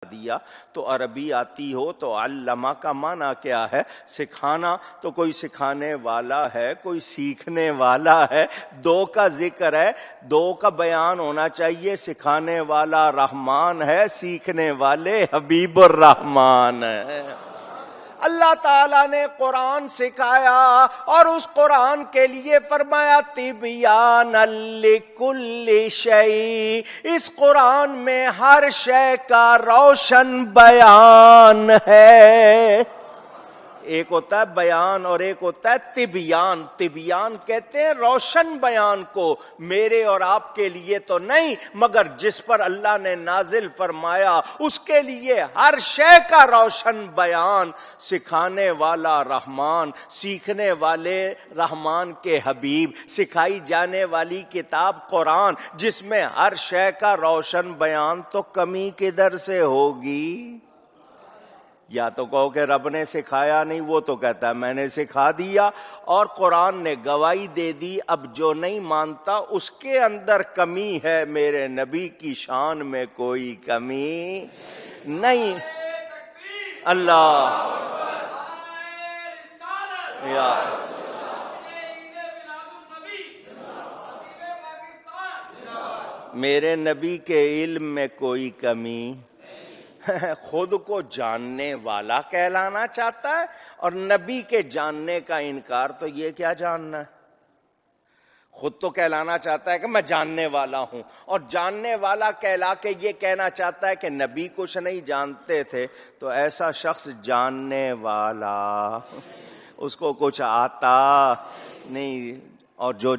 دیا تو عربی آتی ہو تو علمہ کا معنی کیا ہے؟ سکھانا. تو کوئی سکھانے والا ہے، کوئی سیکھنے والا ہے. دو کا ذکر ہے، دو کا بیان ہونا چاہیے. سکھانے والا رحمان ہے، سیکھنے والے حبیب الرحمان ہے. اللہ تعالیٰ نے قرآن سکھایا اور اس قرآن کے لیے فرمایا تبیان لکل شیء. اس قرآن میں ہر شے کا روشن بیان ہے. ایک ہوتا ہے بیان اور ایک ہوتا ہے تبیان. تبیان کہتے ہیں روشن بیان کو. میرے اور آپ کے لیے تو نہیں، مگر جس پر اللہ نے نازل فرمایا اس کے لیے ہر شے کا روشن بیان. سکھانے والا رحمان، سیکھنے والے رحمان کے حبیب، سکھائی جانے والی کتاب قرآن جس میں ہر شے کا روشن بیان. تو کمی کدھر سے ہوگی؟ یا تو کہو کہ رب نے سکھایا نہیں، وہ تو کہتا ہے میں نے سکھا دیا. اور قرآن نے گواہی دے دی اب جو نہیں مانتا اس کے اندر کمی ہے. میرے نبی کی شان میں کوئی کمی نہیں. اللہ یا میرے نبی کے علم میں کوئی کمی. خود کو جاننے والا کہلانا چاہتا ہے اور نبی کے جاننے کا انکار. تو یہ کیا جاننا ہے؟ خود تو کہلانا چاہتا ہے کہ میں جاننے والا ہوں، اور جاننے والا کہلا کے یہ کہنا چاہتا ہے کہ نبی کچھ نہیں جانتے تھے. تو ایسا شخص جاننے والا، اس کو کچھ آتا نہیں. اور جو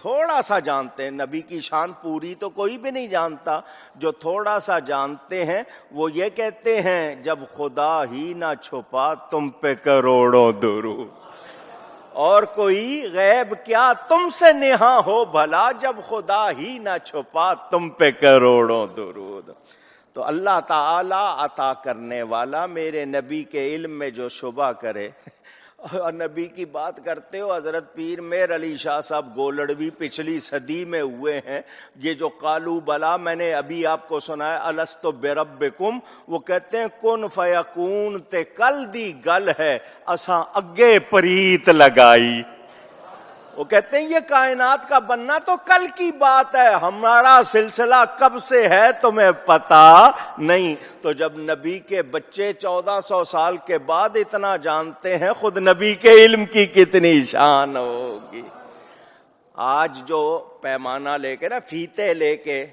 تھوڑا سا جانتے ہیں، نبی کی شان پوری تو کوئی بھی نہیں جانتا، جو تھوڑا سا جانتے ہیں وہ یہ کہتے ہیں جب خدا ہی نہ چھپا تم پہ کروڑوں درود. اور کوئی غیب کیا تم سے نہا ہو بھلا، جب خدا ہی نہ چھپا تم پہ کروڑوں درود. تو اللہ تعالی عطا کرنے والا. میرے نبی کے علم میں جو شبہ کرے، اور نبی کی بات کرتے ہو، حضرت پیر میر علی شاہ صاحب گولڑوی پچھلی صدی میں ہوئے ہیں. یہ جو قالو بلا میں نے ابھی آپ کو سنایا الست بربکم، وہ کہتے ہیں کن فیکون تے کل دی گل ہے اساں اگے پریت لگائی. وہ کہتے ہیں یہ کائنات کا بننا تو کل کی بات ہے، ہمارا سلسلہ کب سے ہے تمہیں پتا نہیں. تو جب نبی کے بچے 1400 سال کے بعد اتنا جانتے ہیں، خود نبی کے علم کی کتنی شان ہوگی. آج جو پیمانہ لے کے نا، فیتے لے کے،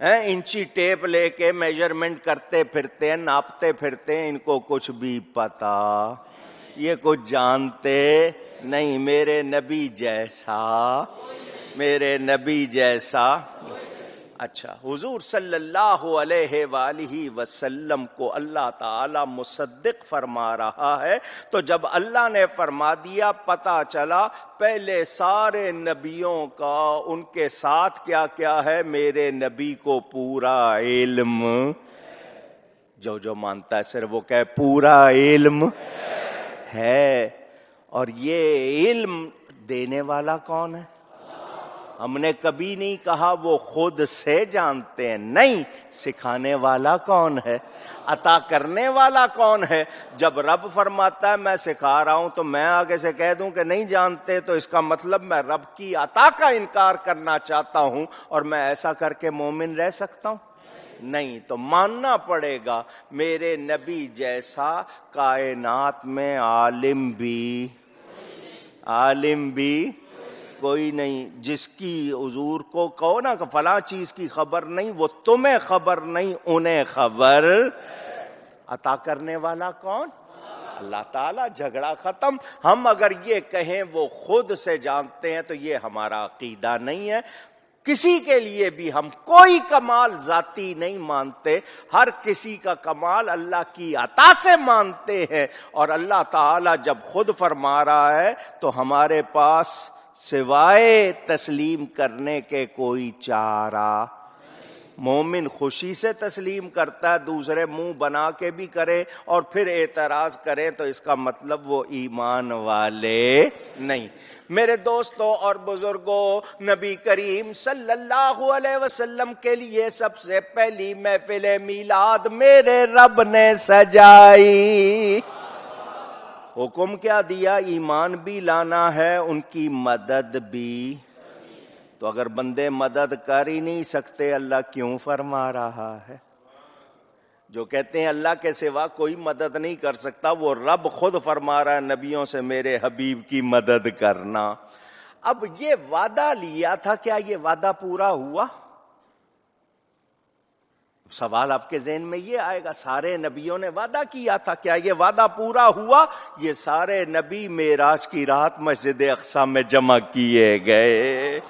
انچی ٹیپ لے کے میجرمنٹ کرتے پھرتے ہیں، ناپتے پھرتے ہیں، ان کو کچھ بھی پتا، یہ کچھ جانتے نہیں. میرے نبی جیسا، میرے نبی جیسا. اچھا، حضور صلی اللہ علیہ وآلہ وسلم کو اللہ تعالی مصدق فرما رہا ہے. تو جب اللہ نے فرما دیا، پتا چلا پہلے سارے نبیوں کا ان کے ساتھ کیا کیا ہے. میرے نبی کو پورا علم. جو مانتا ہے صرف وہ کہے پورا علم ہے. اور یہ علم دینے والا کون ہے؟ ہم نے کبھی نہیں کہا وہ خود سے جانتے ہیں، نہیں. سکھانے والا کون ہے؟ عطا کرنے والا کون ہے؟ جب رب فرماتا ہے میں سکھا رہا ہوں تو میں آگے سے کہہ دوں کہ نہیں جانتے، تو اس کا مطلب میں رب کی عطا کا انکار کرنا چاہتا ہوں. اور میں ایسا کر کے مومن رہ سکتا ہوں؟ نہیں. تو ماننا پڑے گا میرے نبی جیسا کائنات میں عالم بھی کوئی نہیں. جس کی حضور کو کہو نا کہ فلاں چیز کی خبر نہیں، وہ تمہیں خبر نہیں، انہیں خبر. عطا کرنے والا کون؟ اللہ تعالیٰ. جھگڑا ختم. ہم اگر یہ کہیں وہ خود سے جانتے ہیں تو یہ ہمارا عقیدہ نہیں ہے. کسی کے لیے بھی ہم کوئی کمال ذاتی نہیں مانتے، ہر کسی کا کمال اللہ کی عطا سے مانتے ہیں. اور اللہ تعالیٰ جب خود فرما رہا ہے تو ہمارے پاس سوائے تسلیم کرنے کے کوئی چارہ. مومن خوشی سے تسلیم کرتا ہے، دوسرے منہ بنا کے بھی کرے اور پھر اعتراض کرے تو اس کا مطلب وہ ایمان والے نہیں۔ میرے دوستوں اور بزرگوں، نبی کریم صلی اللہ علیہ وسلم کے لیے سب سے پہلی محفل میلاد میرے رب نے سجائی۔ حکم کیا دیا؟ ایمان بھی لانا ہے، ان کی مدد بھی۔ تو اگر بندے مدد کر ہی نہیں سکتے، اللہ کیوں فرما رہا ہے؟ جو کہتے ہیں اللہ کے سوا کوئی مدد نہیں کر سکتا، وہ رب خود فرما رہا ہے نبیوں سے میرے حبیب کی مدد کرنا۔ اب یہ وعدہ لیا تھا، کیا یہ وعدہ پورا ہوا؟ سوال آپ کے ذہن میں یہ آئے گا، سارے نبیوں نے وعدہ کیا تھا، کیا یہ وعدہ پورا ہوا؟ یہ سارے نبی معراج کی رات مسجد اقصی میں جمع کیے گئے۔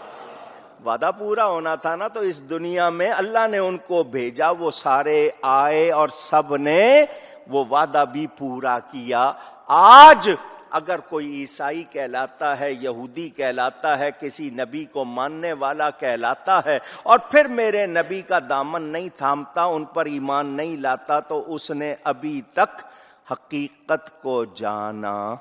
وعدہ پورا ہونا تھا نا، تو اس دنیا میں اللہ نے ان کو بھیجا، وہ سارے آئے اور سب نے وہ وعدہ بھی پورا کیا۔ آج اگر کوئی عیسائی کہلاتا ہے، یہودی کہلاتا ہے، کسی نبی کو ماننے والا کہلاتا ہے اور پھر میرے نبی کا دامن نہیں تھامتا، ان پر ایمان نہیں لاتا، تو اس نے ابھی تک حقیقت کو جانا۔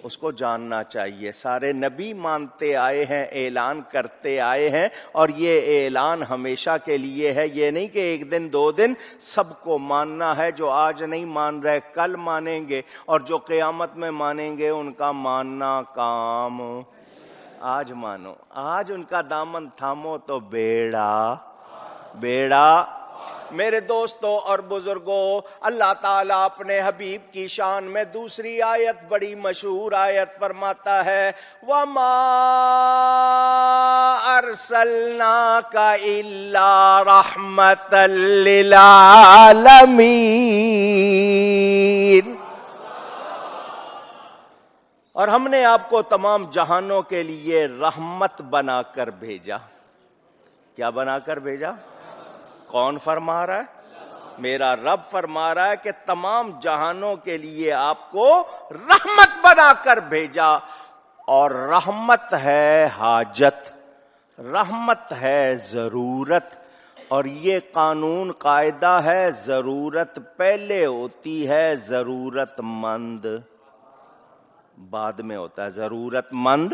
اس کو جاننا چاہیے۔ سارے نبی مانتے آئے ہیں، اعلان کرتے آئے ہیں، اور یہ اعلان ہمیشہ کے لیے ہے، یہ نہیں کہ ایک دن دو دن، سب کو ماننا ہے۔ جو آج نہیں مان رہے کل مانیں گے، اور جو قیامت میں مانیں گے ان کا ماننا کام آج مانو، آج ان کا دامن تھامو تو بیڑا۔ میرے دوستوں اور بزرگوں، اللہ تعالیٰ اپنے حبیب کی شان میں دوسری آیت، بڑی مشہور آیت فرماتا ہے، وَمَا أَرْسَلْنَاكَ إِلَّا رَحْمَةً لِّلْعَالَمِينَ۔ اور ہم نے آپ کو تمام جہانوں کے لیے رحمت بنا کر بھیجا۔ کیا بنا کر بھیجا؟ کون فرما رہا ہے؟ میرا رب فرما رہا ہے کہ تمام جہانوں کے لیے آپ کو رحمت بنا کر بھیجا۔ اور رحمت ہے حاجت، رحمت ہے ضرورت، اور یہ قانون قاعدہ ہے، ضرورت پہلے ہوتی ہے، ضرورت مند بعد میں ہوتا ہے۔ ضرورت مند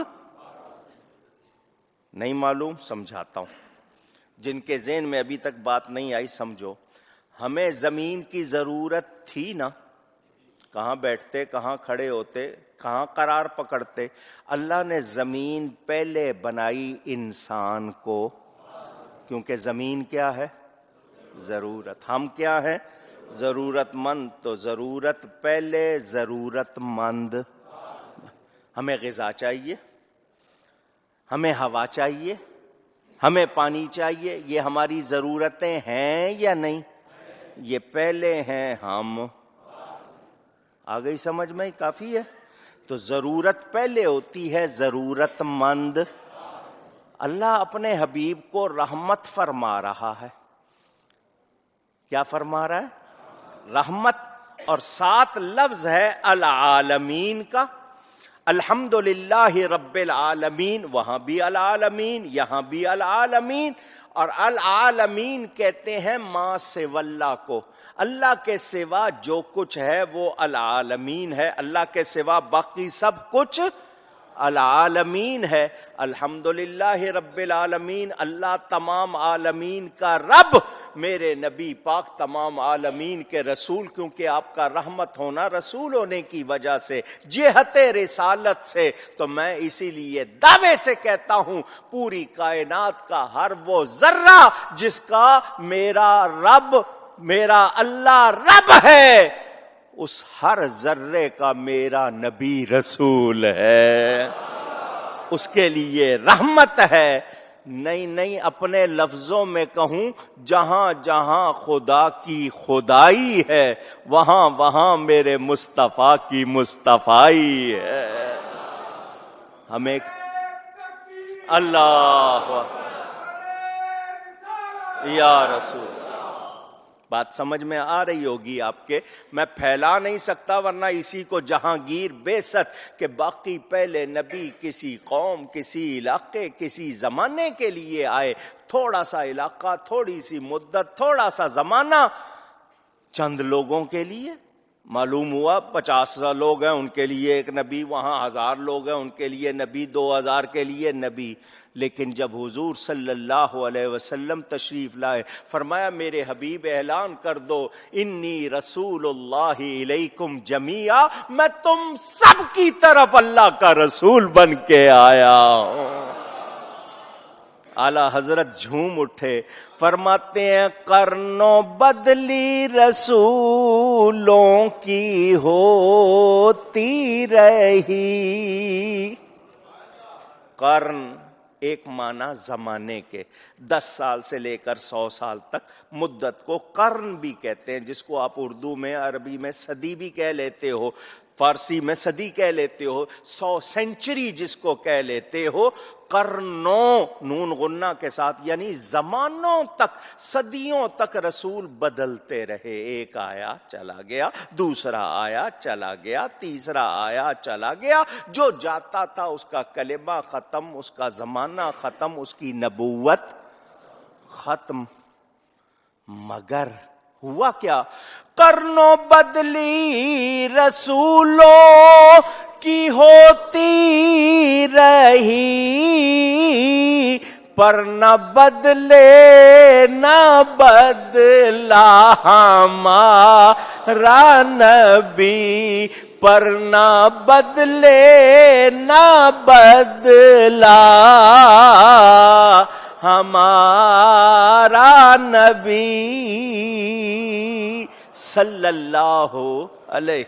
نہیں معلوم؟ سمجھاتا ہوں، جن کے ذہن میں ابھی تک بات نہیں آئی سمجھو۔ ہمیں زمین کی ضرورت تھی نا، کہاں بیٹھتے، کہاں کھڑے ہوتے، کہاں قرار پکڑتے؟ اللہ نے زمین پہلے بنائی انسان کو، کیونکہ زمین کیا ہے؟ ضرورت۔ ہم کیا ہیں؟ ضرورت مند۔ تو ضرورت پہلے، ضرورت مند۔ ہمیں غذا چاہیے، ہمیں ہوا چاہیے، ہمیں پانی چاہیے، یہ ہماری ضرورتیں ہیں یا نہیں؟ یہ پہلے ہیں ہم۔ آ گئی سمجھ میں؟ کافی ہے۔ تو ضرورت پہلے ہوتی ہے، ضرورت مند۔ اللہ اپنے حبیب کو رحمت فرما رہا ہے۔ کیا فرما رہا ہے؟ رحمت۔ اور ساتھ لفظ ہے العالمین کا۔ الحمدللہ رب العالمین، وہاں بھی العالمین، یہاں بھی العالمین۔ اور العالمین کہتے ہیں ما سوی اللہ کو، اللہ کے سوا جو کچھ ہے وہ العالمین ہے، اللہ کے سوا باقی سب کچھ العالمین ہے۔ الحمدللہ رب العالمین، اللہ تمام عالمین کا رب، میرے نبی پاک تمام عالمین کے رسول، کیونکہ آپ کا رحمت ہونا رسول ہونے کی وجہ سے، جہت رسالت سے، تو میں اسی لیے دعوے سے کہتا ہوں پوری کائنات کا ہر وہ ذرہ جس کا میرا رب، میرا اللہ رب ہے، اس ہر ذرے کا میرا نبی رسول ہے، اس کے لیے رحمت ہے۔ نہیں اپنے لفظوں میں کہوں، جہاں جہاں خدا کی خدائی ہے، وہاں وہاں میرے مصطفیٰ کی مصطفائی ہے۔ ہمیں اللہ یا رسول، بات سمجھ میں آ رہی ہوگی آپ کے. میں پھیلا نہیں سکتا ورنہ اسی کو جہانگیر بے ست کہ باقی پہلے نبی کسی قوم، کسی علاقے، کسی زمانے کے لیے آئے. تھوڑا سا علاقہ، تھوڑی سی مدت، تھوڑا سا زمانہ، چند لوگوں کے لیے. معلوم ہوا 50 لوگ ہیں ان کے لیے ایک نبی، وہاں 1000 لوگ ہیں ان کے لیے نبی، 2000 کے لیے نبی. لیکن جب حضور صلی اللہ علیہ وسلم تشریف لائے، فرمایا میرے حبیب اعلان کر دو انی رسول اللہ الیکم جمیعا، میں تم سب کی طرف اللہ کا رسول بن کے آیا ہوں. اعلی حضرت جھوم اٹھے، فرماتے ہیں قرنوں بدلی رسولوں کی ہوتی رہی. قرن ایک معنی زمانے کے، 10 سال سے لے کر 100 سال تک مدت کو قرن بھی کہتے ہیں، جس کو آپ اردو میں، عربی میں صدی بھی کہہ لیتے ہو، فارسی میں صدی کہہ لیتے ہو، 100 سینچری جس کو کہہ لیتے ہو. قرنوں نون غنہ کے ساتھ، یعنی زمانوں تک، صدیوں تک رسول بدلتے رہے. ایک آیا چلا گیا، دوسرا آیا چلا گیا، تیسرا آیا چلا گیا. جو جاتا تھا اس کا کلمہ ختم، اس کا زمانہ ختم، اس کی نبوت ختم. مگر ہوا کیا؟ قرنوں بدلی رسولوں کی ہوتی رہی، پر نہ بدلے نہ بدلا ہمارا نبی، پر نہ بدلے نہ بدلا ہمارا نبی صلی اللہ علیہ.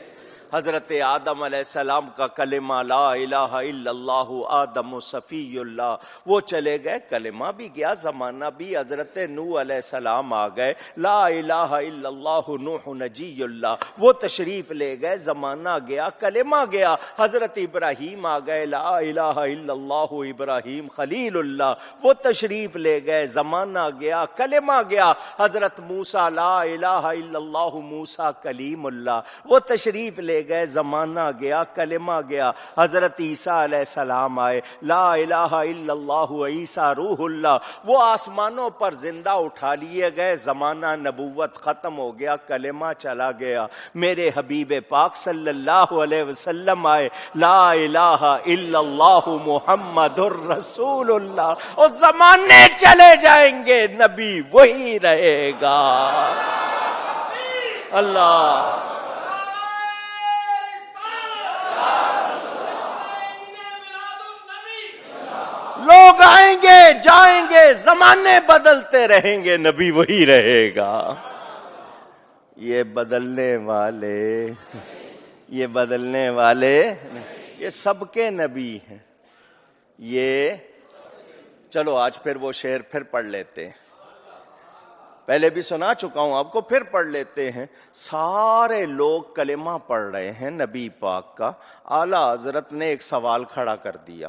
حضرت آدم علیہ السلام کا کلمہ لا الہ الا اللہ آدم صفی اللہ، وہ چلے گئے، کلمہ بھی گیا، زمانہ بھی. حضرت نوح علیہ السلام آ گئے، لا الہ الا اللہ نوح نجی اللہ، وہ تشریف لے گئے، زمانہ گیا، کلمہ گیا. حضرت ابراہیم آ گئے، لا الہ الا اللہ ابراہیم خلیل اللہ، وہ تشریف لے گئے، زمانہ گیا، کلمہ گیا. حضرت موسیٰ، لا الہ الا اللہ موسیٰ کلیم اللہ، وہ تشریف لے گئے، زمانہ گیا، کلمہ گیا. حضرت عیسیٰ علیہ السلام آئے، لا الہ الا اللہ عیسیٰ روح اللہ، وہ آسمانوں پر زندہ اٹھا لیے گئے، زمانہ نبوت ختم ہو گیا، کلمہ چلا گیا. میرے حبیب پاک صلی اللہ علیہ وسلم آئے، لا الہ الا اللہ محمد الرسول اللہ، اور زمانے چلے جائیں گے، نبی وہی رہے گا. اللہ لوگ آئیں گے جائیں گے، زمانے بدلتے رہیں گے، نبی وہی رہے گا. یہ بدلنے والے یہ سب کے نبی ہیں. یہ چلو آج پھر وہ شعر پھر پڑھ لیتے ہیں، پہلے بھی سنا چکا ہوں آپ کو، پھر پڑھ لیتے ہیں. سارے لوگ کلمہ پڑھ رہے ہیں نبی پاک کا. اعلیٰ حضرت نے ایک سوال کھڑا کر دیا.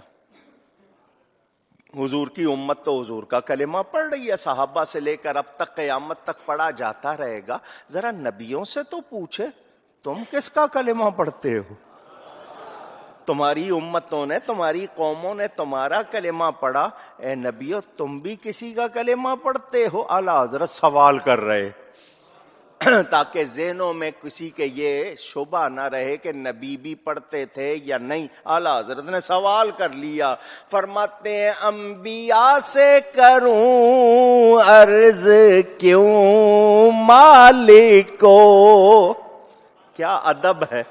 حضور کی امت تو حضور کا کلمہ پڑھ رہی ہے، صحابہ سے لے کر اب تک قیامت تک پڑھا جاتا رہے گا. ذرا نبیوں سے تو پوچھے تم کس کا کلمہ پڑھتے ہو؟ تمہاری امتوں نے، تمہاری قوموں نے تمہارا کلمہ پڑھا، اے نبیو تم بھی کسی کا کلمہ پڑھتے ہو؟ اعلیٰ حضرت سوال کر رہے تاکہ ذہنوں میں کسی کے یہ شبہ نہ رہے کہ نبی بھی پڑھتے تھے یا نہیں. اعلیٰ حضرت نے سوال کر لیا. فرماتے ہیں انبیاء سے کروں عرض کیوں مالکو. کیا ادب ہے،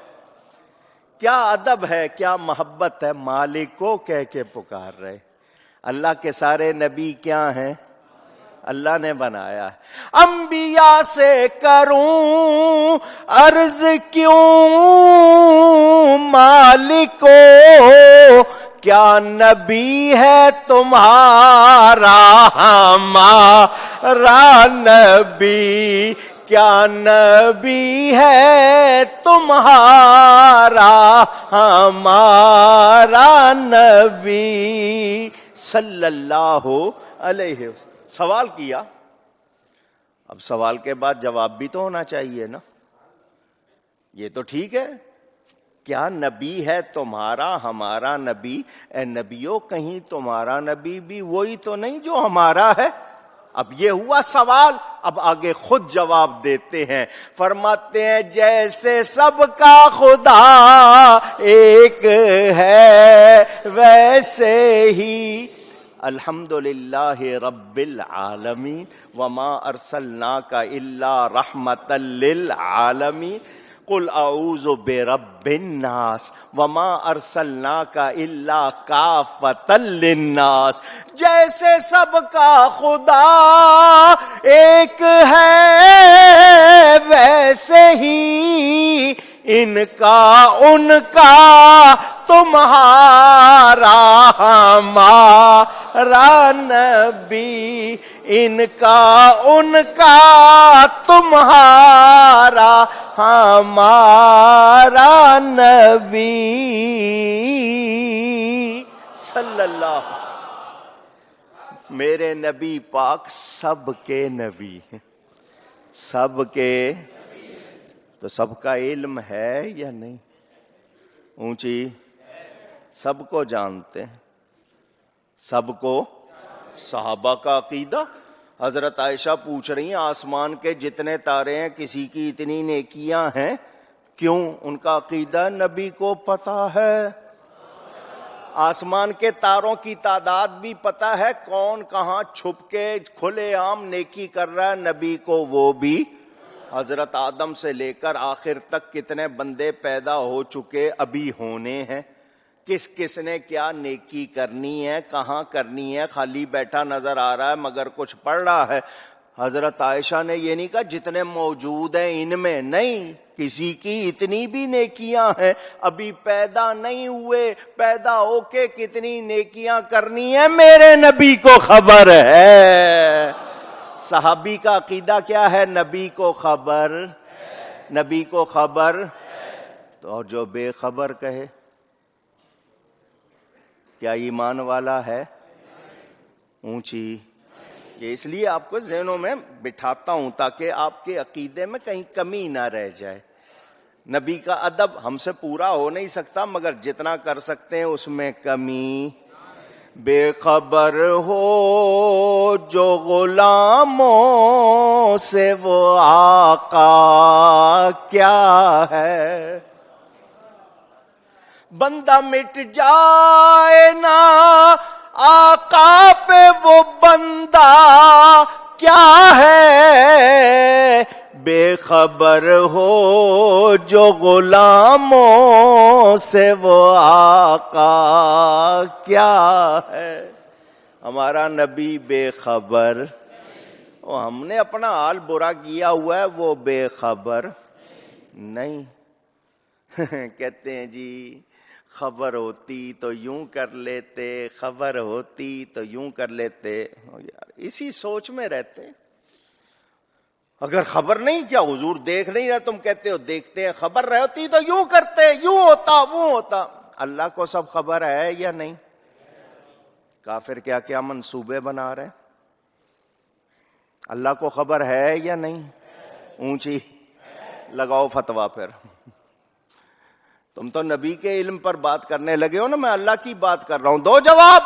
کیا ادب ہے، کیا محبت ہے. مالکو کہہ کے پکار رہے. اللہ کے سارے نبی کیا ہیں؟ اللہ نے بنایا ہے. انبیاء سے کروں عرض کیوں مالکو، کیا نبی ہے تمہارا ہمارا نبی، کیا نبی ہے تمہارا ہمارا نبی صلی اللہ علیہ وسلم. سوال کیا. اب سوال کے بعد جواب بھی تو ہونا چاہیے نا. یہ تو ٹھیک ہے، کیا نبی ہے تمہارا ہمارا نبی؟ اے نبیوں، کہیں تمہارا نبی بھی وہی تو نہیں جو ہمارا ہے؟ اب یہ ہوا سوال. اب آگے خود جواب دیتے ہیں، فرماتے ہیں جیسے سب کا خدا ایک ہے ویسے ہی الحمدللہ رب العالمین وما ارسلناک الا رحمتا للعالمین قل اعوذ برب الناس وما ارسلناک الا کافتا للناس. جیسے سب کا خدا ایک ہے ویسے ہی ان کا تمہارا ہمارا نبی، ان کا تمہارا ہمارا نبی صلی اللہ. میرے نبی پاک سب کے نبی ہیں، سب کے. تو سب کا علم ہے یا نہیں؟ اونچی سب کو جانتے ہیں، سب کو. صحابہ کا عقیدہ، حضرت عائشہ پوچھ رہی ہیں آسمان کے جتنے تارے ہیں کسی کی اتنی نیکیاں ہیں کیوں؟ ان کا عقیدہ نبی کو پتا ہے. آسمان کے تاروں کی تعداد بھی پتا ہے، کون کہاں چھپ کے کھلے عام نیکی کر رہا ہے نبی کو وہ بھی. حضرت آدم سے لے کر آخر تک کتنے بندے پیدا ہو چکے، ابھی ہونے ہیں، کس کس نے کیا نیکی کرنی ہے، کہاں کرنی ہے. خالی بیٹھا نظر آ رہا ہے مگر کچھ پڑھ رہا ہے. حضرت عائشہ نے یہ نہیں کہا جتنے موجود ہیں ان میں، نہیں، کسی کی اتنی بھی نیکیاں ہیں، ابھی پیدا نہیں ہوئے، پیدا ہو کے کتنی نیکیاں کرنی ہے میرے نبی کو خبر ہے. صحابی کا عقیدہ کیا ہے؟ نبی کو خبر، نبی کو خبر. تو اور جو بے خبر کہے کیا ایمان والا ہے؟ اونچی. یہ اس لیے آپ کو ذہنوں میں بٹھاتا ہوں تاکہ آپ کے عقیدے میں کہیں کمی نہ رہ جائے. نبی کا ادب ہم سے پورا ہو نہیں سکتا مگر جتنا کر سکتے ہیں اس میں کمی. بے خبر ہو جو غلاموں سے وہ آقا کیا ہے، بندہ مٹ جائے نا آقا پہ وہ بندہ کیا ہے. بے خبر ہو جو غلاموں سے وہ آقا کیا ہے. ہمارا نبی بے خبر، ہم نے اپنا حال برا کیا ہوا ہے، وہ بے خبر نہیں. کہتے ہیں جی خبر ہوتی تو یوں کر لیتے، خبر ہوتی تو یوں کر لیتے. یار اسی سوچ میں رہتے. اگر خبر نہیں، کیا حضور دیکھ نہیں رہے؟ تم کہتے ہو دیکھتے ہیں، خبر رہتی تو یوں کرتے، یوں ہوتا وہ ہوتا. اللہ کو سب خبر ہے یا نہیں؟ کافر کیا کیا منصوبے بنا رہے. اللہ کو خبر ہے یا نہیں؟ اونچی لگاؤ فتوا. پھر تم تو نبی کے علم پر بات کرنے لگے ہو نا، میں اللہ کی بات کر رہا ہوں. دو جواب.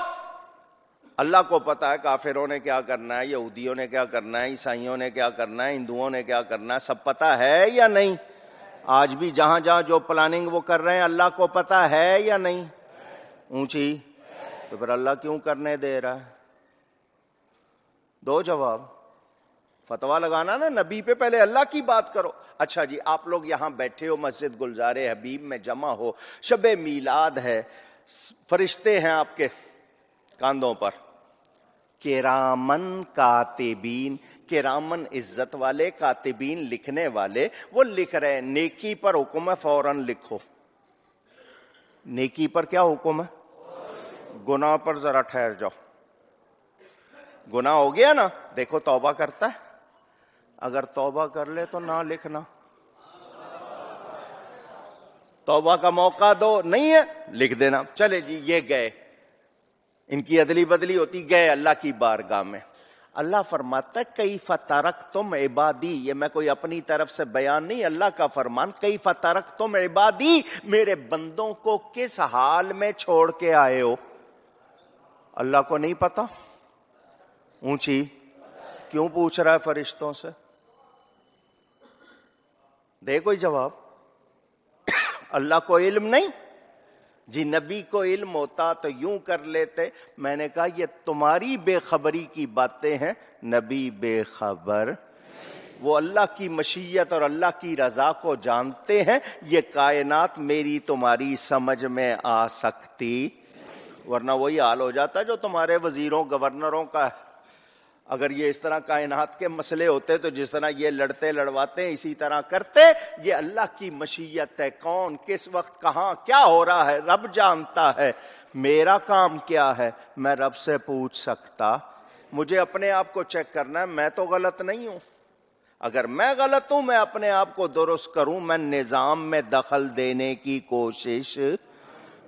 اللہ کو پتا ہے کافروں نے کیا کرنا ہے، یہودیوں نے کیا کرنا ہے، عیسائیوں نے کیا کرنا ہے، ہندوؤں نے کیا کرنا ہے، سب پتا ہے یا نہیں؟ آج بھی جہاں جہاں جو پلاننگ وہ کر رہے ہیں اللہ کو پتا ہے یا نہیں؟ اونچی. تو پھر اللہ کیوں کرنے دے رہا ہے؟ دو جواب. فتوا لگانا نا نبی پہ، پہلے اللہ کی بات کرو. اچھا جی آپ لوگ یہاں بیٹھے ہو، مسجد گلزار حبیب میں جمع ہو، شب میلاد ہے، فرشتے ہیں آپ کے کاندھوں پر، کرامن کاتبین. کرامن عزت والے، کاتبین لکھنے والے. وہ لکھ رہے ہیں. نیکی پر حکم ہے فوراً لکھو. نیکی پر کیا حکم ہے؟ گناہ پر ذرا ٹھہر جاؤ. گناہ ہو گیا نا، دیکھو توبہ کرتا ہے، اگر توبہ کر لے تو نہ لکھنا. توبہ کا موقع دو، نہیں ہے لکھ دینا. چلے جی یہ گئے، ان کی عدلی بدلی ہوتی، گئے اللہ کی بارگاہ میں. اللہ فرماتا ہے کیف ترکتم عبادی، یہ میں کوئی اپنی طرف سے بیان نہیں، اللہ کا فرمان، کیف ترکتم عبادی، میرے بندوں کو کس حال میں چھوڑ کے آئے ہو؟ اللہ کو نہیں پتا؟ اونچی کیوں پوچھ رہا ہے فرشتوں سے؟ دے کوئی جواب۔ اللہ کو علم نہیں؟ جی نبی کو علم ہوتا تو یوں کر لیتے۔ میں نے کہا یہ تمہاری بے خبری کی باتیں ہیں، نبی بے خبر، وہ اللہ کی مشیت اور اللہ کی رضا کو جانتے ہیں۔ یہ کائنات میری تمہاری سمجھ میں آ سکتی، ورنہ وہی حال ہو جاتا ہے جو تمہارے وزیروں گورنروں کا ہے۔ اگر یہ اس طرح کائنات کے مسئلے ہوتے تو جس طرح یہ لڑتے لڑواتے ہیں اسی طرح کرتے۔ یہ اللہ کی مشیت ہے، کون کس وقت کہاں کیا ہو رہا ہے رب جانتا ہے۔ میرا کام کیا ہے؟ میں رب سے پوچھ سکتا؟ مجھے اپنے آپ کو چیک کرنا ہے، میں تو غلط نہیں ہوں۔ اگر میں غلط ہوں میں اپنے آپ کو درست کروں، میں نظام میں دخل دینے کی کوشش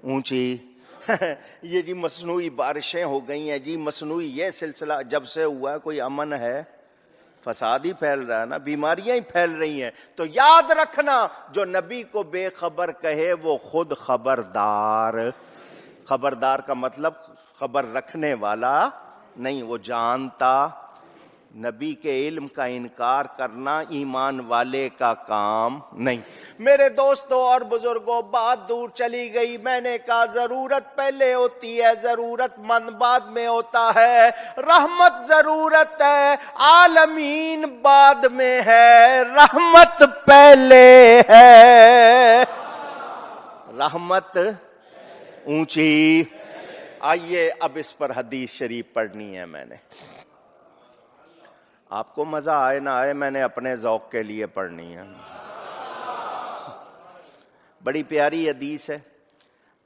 اونچی یہ جی مصنوعی بارشیں ہو گئی ہیں، جی مصنوعی یہ سلسلہ جب سے ہوا ہے کوئی امن ہے؟ فساد ہی پھیل رہا ہے نا، بیماریاں ہی پھیل رہی ہیں۔ تو یاد رکھنا جو نبی کو بے خبر کہے وہ خود خبردار۔ خبردار کا مطلب خبر رکھنے والا نہیں، وہ جانتا۔ نبی کے علم کا انکار کرنا ایمان والے کا کام نہیں۔ میرے دوستوں اور بزرگوں، بات دور چلی گئی۔ میں نے کہا ضرورت پہلے ہوتی ہے، ضرورت مند بعد میں ہوتا ہے۔ رحمت ضرورت ہے، عالمین بعد میں ہے، رحمت پہلے ہے۔ رحمت اونچی۔ آئیے اب اس پر حدیث شریف پڑھنی ہے میں نے۔ آپ کو مزہ آئے نہ آئے، میں نے اپنے ذوق کے لیے پڑھنی ہے۔ بڑی پیاری حدیث ہے،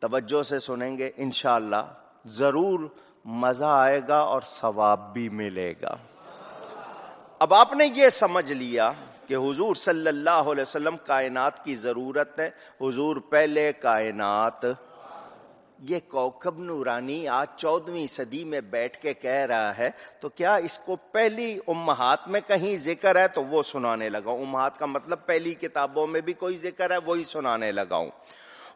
توجہ سے سنیں گے انشاءاللہ ضرور مزہ آئے گا اور ثواب بھی ملے گا۔ اب آپ نے یہ سمجھ لیا کہ حضور صلی اللہ علیہ وسلم کائنات کی ضرورت ہے، حضور پہلے کائنات۔ یہ کوكب نورانی آج 14ویں صدی میں بیٹھ کے کہہ رہا ہے تو کیا اس کو پہلی امہات میں کہیں ذکر ہے؟ تو وہ سنانے لگا ہوں۔ امہات کا مطلب پہلی کتابوں میں بھی کوئی ذکر ہے، وہی سنانے لگا ہوں۔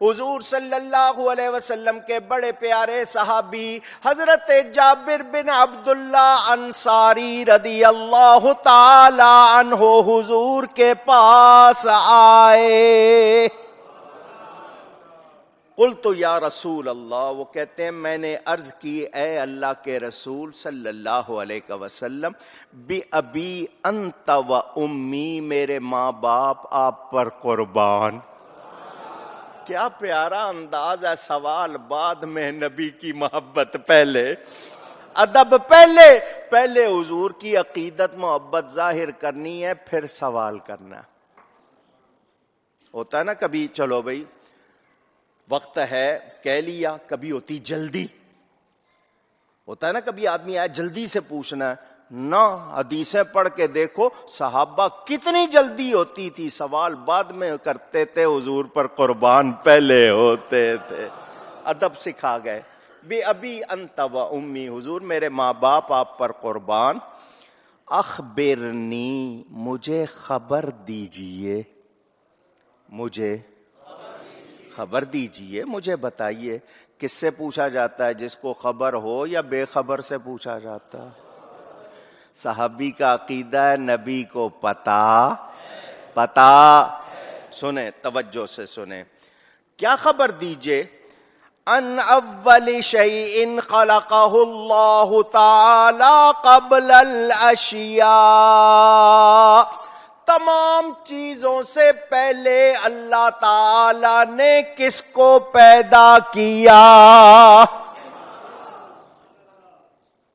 حضور صلی اللہ علیہ وسلم کے بڑے پیارے صحابی حضرت جابر بن عبداللہ انصاری رضی اللہ تعالی عنہ حضور کے پاس آئے۔ قلت یا رسول اللہ، وہ کہتے ہیں میں نے عرض کی اے اللہ کے رسول صلی اللہ علیہ وسلم، بِأَبِي أَنْتَ وَأُمِّي، میرے ماں باپ آپ پر قربان۔ کیا پیارا انداز ہے، سوال بعد میں، نبی کی محبت پہلے، ادب پہلے۔ پہلے حضور کی عقیدت محبت ظاہر کرنی ہے، پھر سوال کرنا ہوتا ہے نا۔ کبھی چلو بھائی وقت ہے کہہ لیا، کبھی ہوتی جلدی، ہوتا ہے نا کبھی آدمی آئے جلدی سے پوچھنا ہے نہ۔ حدیثیں پڑھ کے دیکھو صحابہ کتنی جلدی ہوتی تھی، سوال بعد میں کرتے تھے، حضور پر قربان پہلے ہوتے تھے۔ ادب سکھا گئے۔ بے ابی انت و امی، حضور میرے ماں باپ آپ پر قربان۔ اخبرنی، مجھے خبر دیجئے، مجھے خبر دیجئے، مجھے بتائیے۔ کس سے پوچھا جاتا ہے؟ جس کو خبر ہو یا بے خبر سے پوچھا جاتا؟ صحابی کا عقیدہ ہے نبی کو پتا۔ سنیں توجہ سے سنیں، کیا خبر دیجئے؟ ان اول شیء خلقہ اللہ تعالی قبل الاشیاء، تمام چیزوں سے پہلے اللہ تعالی نے کس کو پیدا کیا؟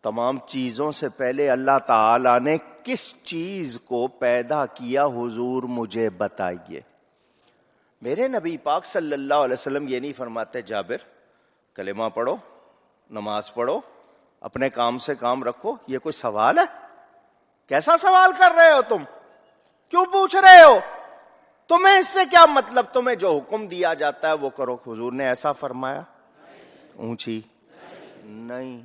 تمام چیزوں سے پہلے اللہ تعالی نے کس چیز کو پیدا کیا؟ حضور مجھے بتائیے۔ میرے نبی پاک صلی اللہ علیہ وسلم یہ نہیں فرماتے جابر کلمہ پڑھو، نماز پڑھو، اپنے کام سے کام رکھو۔ یہ کوئی سوال ہے؟ کیسا سوال کر رہے ہو تم؟ کیوں پوچھ رہے ہو؟ تمہیں اس سے کیا مطلب؟ تمہیں جو حکم دیا جاتا ہے وہ کرو۔ حضور نے ایسا فرمایا؟ اونچی نہیں۔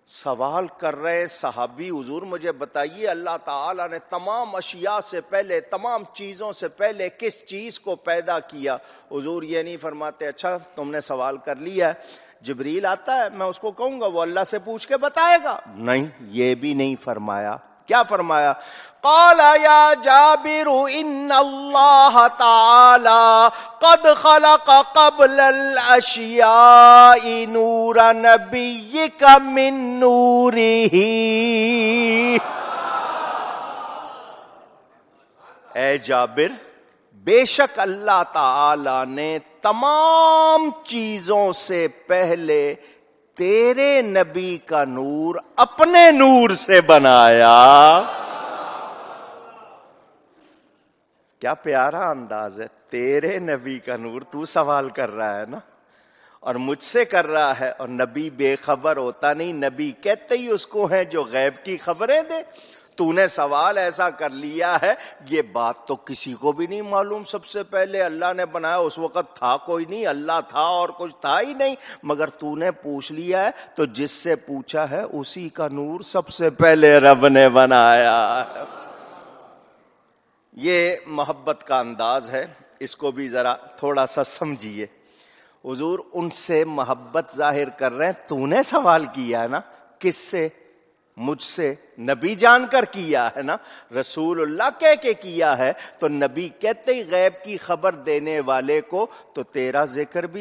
سوال کر رہے صحابی، حضور مجھے بتائیے اللہ تعالیٰ نے تمام اشیاء سے پہلے، تمام چیزوں سے پہلے کس چیز کو پیدا کیا؟ حضور یہ نہیں فرماتے اچھا تم نے سوال کر لیا ہے، جبریل آتا ہے میں اس کو کہوں گا وہ اللہ سے پوچھ کے بتائے گا؟ نہیں، یہ بھی نہیں فرمایا۔ کیا فرمایا؟ قال یا جابر ان اللہ تعالی قد خلق قبل الاشیاء نور نبیک من نورہ۔ اے جابر، بے شک اللہ تعالی نے تمام چیزوں سے پہلے تیرے نبی کا نور اپنے نور سے بنایا۔ کیا پیارا انداز ہے، تیرے نبی کا نور، تو سوال کر رہا ہے نا اور مجھ سے کر رہا ہے، اور نبی بے خبر ہوتا نہیں، نبی کہتے ہی اس کو ہیں جو غیب کی خبریں دے۔ تو نے سوال ایسا کر لیا ہے، یہ بات تو کسی کو بھی نہیں معلوم، سب سے پہلے اللہ نے بنایا، اس وقت تھا کوئی نہیں، اللہ تھا اور کچھ تھا ہی نہیں، مگر تو نے پوچھ لیا ہے، تو جس سے پوچھا ہے اسی کا نور سب سے پہلے رب نے بنایا۔ یہ محبت کا انداز ہے، اس کو بھی ذرا تھوڑا سا سمجھیے۔ حضور ان سے محبت ظاہر کر رہے ہیں، تو نے سوال کیا ہے نا، کس سے؟ مجھ سے، نبی جان کر کیا ہے نا، رسول اللہ کہہ کے کیا ہے، تو نبی کہتے ہی غیب کی خبر دینے والے کو تو تیرا ذکر بھی